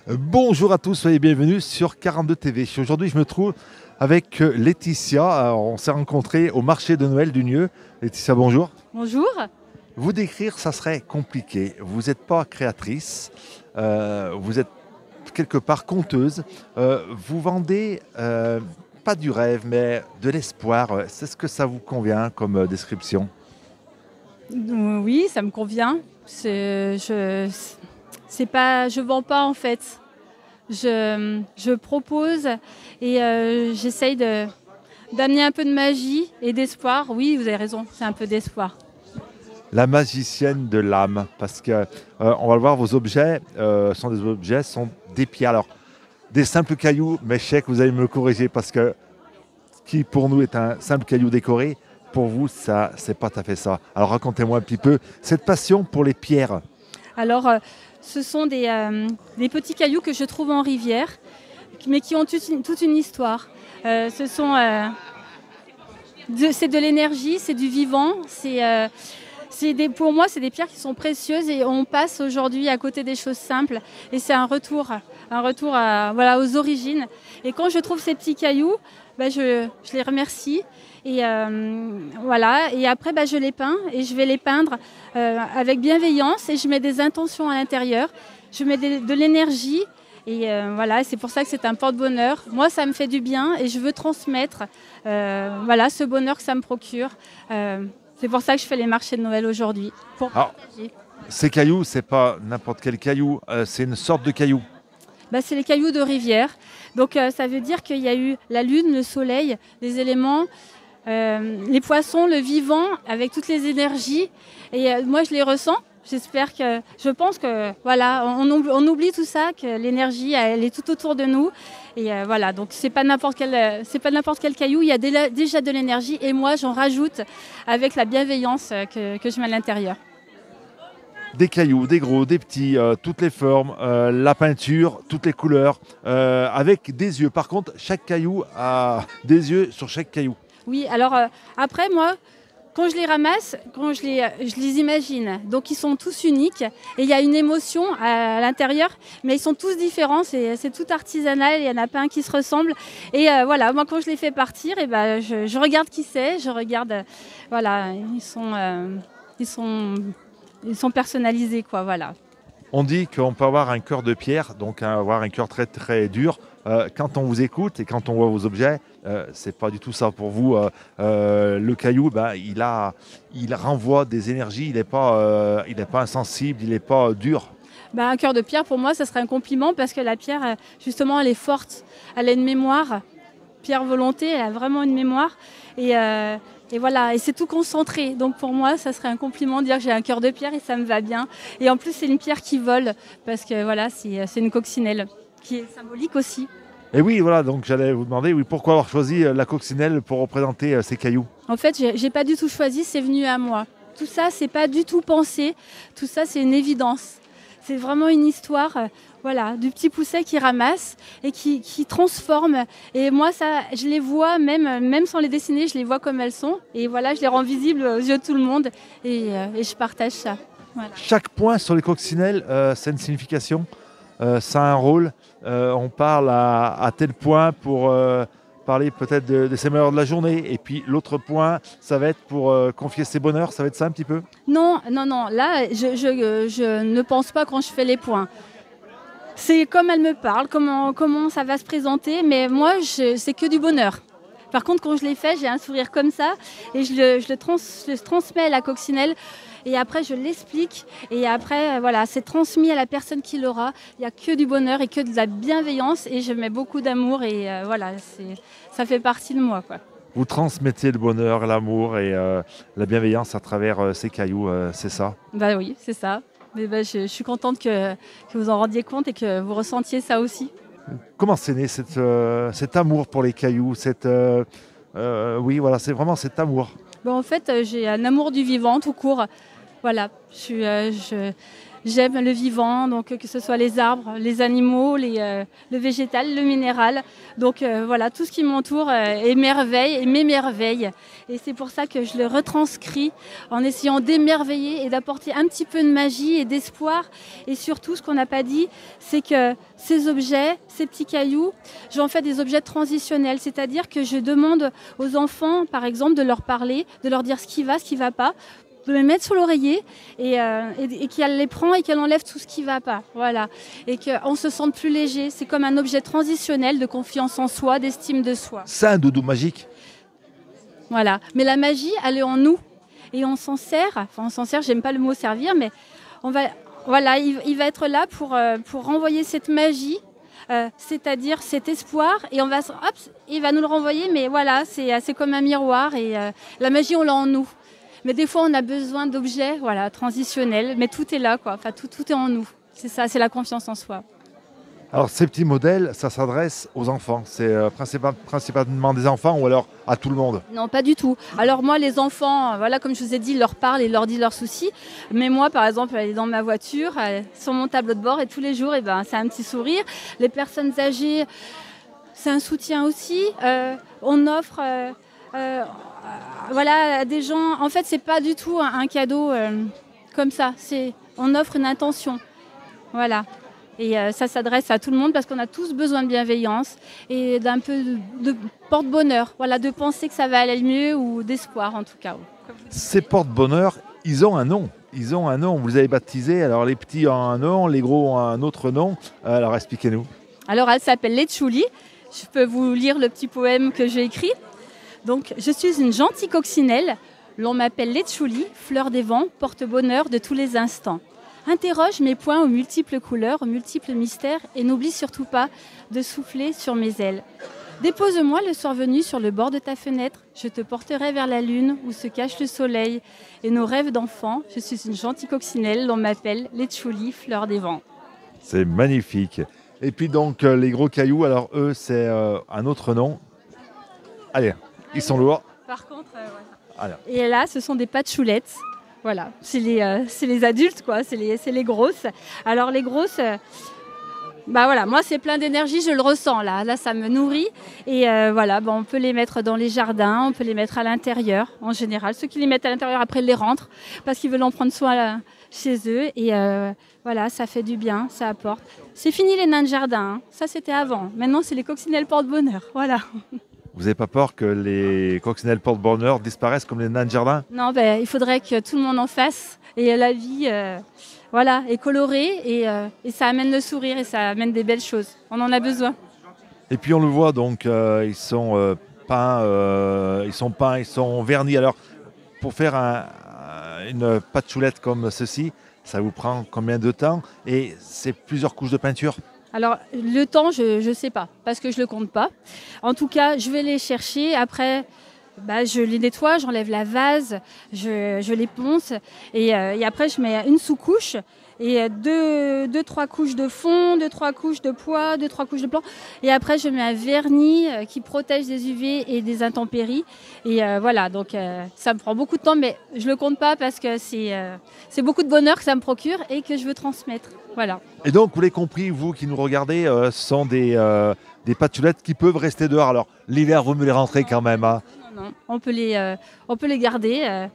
Bonjour à tous, soyez bienvenus sur 42 TV. Aujourd'hui, je me trouve avec Laetitia. On s'est rencontrés au marché de Noël du Nieu. Laetitia, bonjour. Bonjour. Vous décrire, ça serait compliqué. Vous n'êtes pas créatrice, vous êtes quelque part conteuse. Vous vendez pas du rêve, mais de l'espoir. C'est ce que ça vous convient comme description? Oui, ça me convient. Je vends pas en fait. Je propose et j'essaye d'amener un peu de magie et d'espoir. Oui, vous avez raison, c'est un peu d'espoir. La magicienne de l'âme, parce que on va le voir, vos objets sont des pierres. Alors, des simples cailloux, mais je sais que vous allez me le corriger parce que ce qui pour nous est un simple caillou décoré, pour vous, ça, c'est pas tout à fait ça. Alors racontez-moi un petit peu cette passion pour les pierres. Alors, ce sont des petits cailloux que je trouve en rivière, mais qui ont toute une histoire. C'est de l'énergie, c'est du vivant, pour moi, c'est des pierres qui sont précieuses et on passe aujourd'hui à côté des choses simples. Et c'est voilà, aux origines. Et quand je trouve ces petits cailloux, je les remercie. Et voilà. Et après, je les peins et je vais les peindre avec bienveillance et je mets des intentions à l'intérieur. Je mets de l'énergie. Et voilà, c'est pour ça que c'est un porte-bonheur. Moi, ça me fait du bien et je veux transmettre voilà, ce bonheur que ça me procure. C'est pour ça que je fais les marchés de Noël aujourd'hui. Pour partager. Ces cailloux, c'est pas n'importe quel caillou, c'est une sorte de caillou. C'est les cailloux de rivière. Donc ça veut dire qu'il y a eu la lune, le soleil, les éléments, les poissons, le vivant, avec toutes les énergies. Et moi, je les ressens. Je pense que voilà, on oublie tout ça, que l'énergie, elle est tout autour de nous. Et voilà, donc c'est pas n'importe quel caillou. Il y a déjà de l'énergie et moi, j'en rajoute avec la bienveillance que je mets à l'intérieur. Des cailloux, des gros, des petits, toutes les formes, la peinture, toutes les couleurs, avec des yeux. Par contre, chaque caillou a des yeux sur chaque caillou. Oui, alors après, moi, quand je les ramasse, je les imagine. Donc ils sont tous uniques et il y a une émotion à l'intérieur, mais ils sont tous différents. C'est tout artisanal, il n'y en a pas un qui se ressemble. Et voilà, moi quand je les fais partir, je regarde qui c'est, je regarde, voilà, ils sont personnalisés, quoi, voilà. On dit qu'on peut avoir un cœur de pierre, donc avoir un cœur très très dur. Quand on vous écoute et quand on voit vos objets, c'est pas du tout ça pour vous. Le caillou, il renvoie des énergies. Il n'est pas insensible, il n'est pas dur. Un cœur de pierre, pour moi, ça serait un compliment parce que la pierre, justement, elle est forte. Elle a une mémoire. Pierre Volonté, elle a vraiment une mémoire. Et voilà, et c'est tout concentré. Donc pour moi, ça serait un compliment de dire que j'ai un cœur de pierre et ça me va bien. Et en plus, c'est une pierre qui vole parce que voilà, c'est une coccinelle qui est symbolique aussi. Et oui, voilà, donc j'allais vous demander, oui, pourquoi avoir choisi la coccinelle pour représenter ces cailloux? En fait, j'ai pas du tout choisi, c'est venu à moi. Tout ça, c'est pas du tout pensé. Tout ça, c'est une évidence. C'est vraiment une histoire, voilà, du petit pousset qui ramasse et qui transforme. Et moi, ça, je les vois, même sans les dessiner, je les vois comme elles sont. Et voilà, je les rends visibles aux yeux de tout le monde et je partage ça. Voilà. Chaque point sur les coccinelles, c'est une signification, ça a un rôle. On parle à tel point pour parler peut-être de ses malheurs de la journée. Et puis l'autre point, ça va être pour confier ses bonheurs, ça va être ça un petit peu? Non, non, non, là, je ne pense pas quand je fais les points. C'est comme elle me parle, comment ça va se présenter, mais moi, c'est que du bonheur. Par contre, quand je les fais, j'ai un sourire comme ça et je le transmets à la coccinelle et après, je l'explique et après, voilà, c'est transmis à la personne qui l'aura. Il n'y a que du bonheur et que de la bienveillance et je mets beaucoup d'amour et voilà, ça fait partie de moi, quoi. Vous transmettez le bonheur, l'amour et la bienveillance à travers ces cailloux, c'est ça? Oui, c'est ça. Mais je suis contente que vous en rendiez compte et que vous ressentiez ça aussi. Comment c'est né cet amour pour les cailloux, oui, voilà, c'est vraiment cet amour. En fait, j'ai un amour du vivant tout court. Voilà, J'aime le vivant, donc que ce soit les arbres, les animaux, le végétal, le minéral. Donc voilà, tout ce qui m'entoure émerveille et m'émerveille. Et c'est pour ça que je le retranscris en essayant d'émerveiller et d'apporter un petit peu de magie et d'espoir. Et surtout, ce qu'on n'a pas dit, c'est que ces objets, ces petits cailloux, j'en fais des objets transitionnels. C'est-à-dire que je demande aux enfants, par exemple, de leur parler, de leur dire ce qui va pas, de les mettre sur l'oreiller et qu'elle les prend et qu'elle enlève tout ce qui ne va pas. Voilà. Et qu'on se sente plus léger. C'est comme un objet transitionnel de confiance en soi, d'estime de soi. C'est un doudou magique. Voilà. Mais la magie, elle est en nous. Et on s'en sert, j'aime pas le mot servir, mais il va être là pour renvoyer cette magie, c'est-à-dire cet espoir, et il va nous le renvoyer, mais voilà, c'est comme un miroir, et la magie, on l'a en nous. Mais des fois, on a besoin d'objets transitionnels, mais tout est là, quoi. Enfin, tout est en nous. C'est ça, c'est la confiance en soi. Alors, ces petits modèles, ça s'adresse aux enfants. C'est principalement des enfants ou alors à tout le monde? Non, pas du tout. Alors moi, les enfants, comme je vous ai dit, ils leur parlent et leur disent leurs soucis. Mais moi, par exemple, elle est dans ma voiture, sur mon tableau de bord, et tous les jours, c'est un petit sourire. Les personnes âgées, c'est un soutien aussi. On offre... à des gens. En fait, c'est pas du tout un cadeau comme ça. On offre une intention. Voilà. Et ça s'adresse à tout le monde parce qu'on a tous besoin de bienveillance et d'un peu de porte-bonheur. Voilà, de penser que ça va aller mieux ou d'espoir en tout cas. Ces porte-bonheur, ils ont un nom. Ils ont un nom. Vous les avez baptisés. Alors les petits ont un nom, les gros ont un autre nom. Alors expliquez-nous. Alors elle s'appelle Letchouli. Je peux vous lire le petit poème que j'ai écrit. Donc, je suis une gentille coccinelle, l'on m'appelle Letchouli, fleur des vents, porte-bonheur de tous les instants. Interroge mes poings aux multiples couleurs, aux multiples mystères, et n'oublie surtout pas de souffler sur mes ailes. Dépose-moi le soir venu sur le bord de ta fenêtre, je te porterai vers la lune où se cache le soleil et nos rêves d'enfants. Je suis une gentille coccinelle, l'on m'appelle Letchouli, fleur des vents. C'est magnifique. Et puis donc, les gros cailloux, alors eux, c'est un autre nom. Allez. Ils sont lourds. Par contre, Et là, ce sont des patchoulettes. Voilà, c'est les adultes, quoi. C'est les grosses. Alors les grosses, moi c'est plein d'énergie, je le ressens là. Là, ça me nourrit. Et on peut les mettre dans les jardins, on peut les mettre à l'intérieur. En général, ceux qui les mettent à l'intérieur après les rentrent parce qu'ils veulent en prendre soin chez eux. Et ça fait du bien, ça apporte. C'est fini les nains de jardin. Hein. Ça, c'était avant. Maintenant, c'est les coccinelles porte-bonheur. Voilà. Vous n'avez pas peur que les coccinelles porte-bonheur disparaissent comme les nains de jardin? Non, il faudrait que tout le monde en fasse. Et la vie est colorée et ça amène le sourire et ça amène des belles choses. On en a besoin. Et puis on le voit, donc ils sont peints, ils sont vernis. Alors, pour faire une patchoulette comme ceci, ça vous prend combien de temps? Et c'est plusieurs couches de peinture? Alors, le temps, je ne sais pas, parce que je ne le compte pas. En tout cas, je vais les chercher. Après, je les nettoie, j'enlève la vase, je les ponce. Et après, je mets une sous-couche et deux, trois couches de fond, 2-3 couches de poids, 2-3 couches de blanc. Et après, je mets un vernis qui protège des UV et des intempéries. Et donc ça me prend beaucoup de temps, mais je ne le compte pas parce que c'est beaucoup de bonheur que ça me procure et que je veux transmettre. Voilà. Et donc, vous l'avez compris, vous qui nous regardez, ce sont des patchoulettes qui peuvent rester dehors. Alors, l'hiver, vous me les rentrez quand même. Hein. Non, on peut les garder.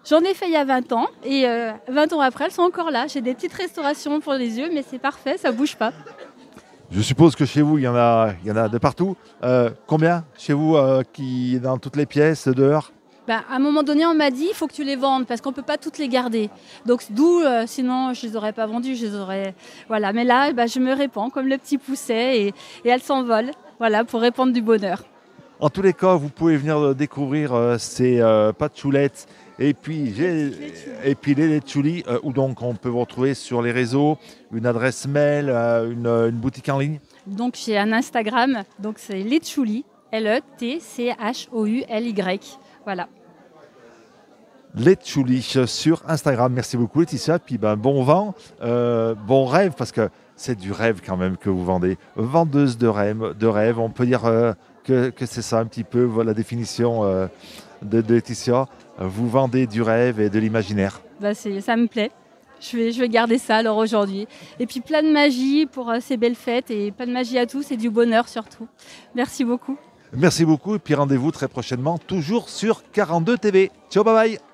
J'en ai fait il y a 20 ans et 20 ans après, elles sont encore là. J'ai des petites restaurations pour les yeux, mais c'est parfait, ça ne bouge pas. Je suppose que chez vous, il y en a de partout. Combien chez vous qui dans toutes les pièces, dehors? À un moment donné, on m'a dit il faut que tu les vendes parce qu'on ne peut pas toutes les garder. Donc d'où, sinon, je ne les aurais pas vendues. Voilà. Mais là, je me répands comme le petit pousset et elles s'envolent pour répandre du bonheur. En tous les cas, vous pouvez venir découvrir ces patchoulettes et puis les Letchouli, où donc on peut vous retrouver sur les réseaux, une adresse mail, une boutique en ligne. Donc j'ai un Instagram, donc c'est Letchouli, Letchouli. Voilà. Letchouli sur Instagram. Merci beaucoup Laetitia. Puis bon vent, bon rêve, parce que c'est du rêve quand même que vous vendez. Vendeuse de rêve. On peut dire que c'est ça un petit peu la définition de Laetitia. Vous vendez du rêve et de l'imaginaire. Ça me plaît. Je vais garder ça alors aujourd'hui. Et puis plein de magie pour ces belles fêtes et plein de magie à tous et du bonheur surtout. Merci beaucoup. Merci beaucoup et puis rendez-vous très prochainement, toujours sur 42 TV. Ciao, bye bye.